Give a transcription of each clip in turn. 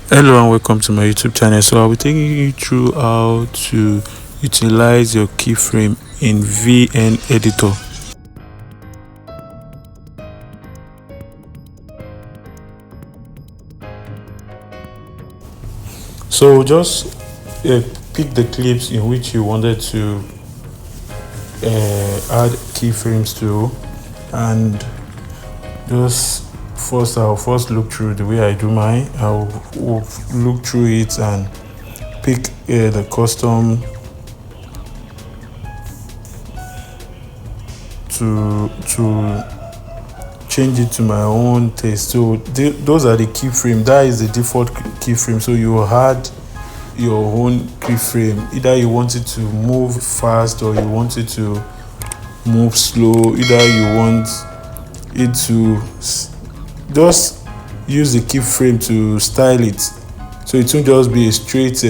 Hello and welcome to my YouTube channel. So I'll be taking you through how to utilize your keyframe in VN editor. So just pick the clips in which you wanted to add keyframes to, and I'll first look through the way I do mine. I'll look through it and pick the custom to change it to my own taste. So those are the keyframe. That is the default keyframe. So you add your own keyframe. Either you want it to move fast or you want it to move slow. Either you want it to just use the keyframe to style it, so it won't just be a straight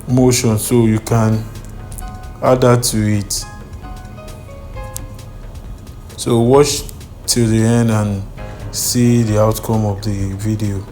motion. So you can add that to it. So watch till the end and see the outcome of the video.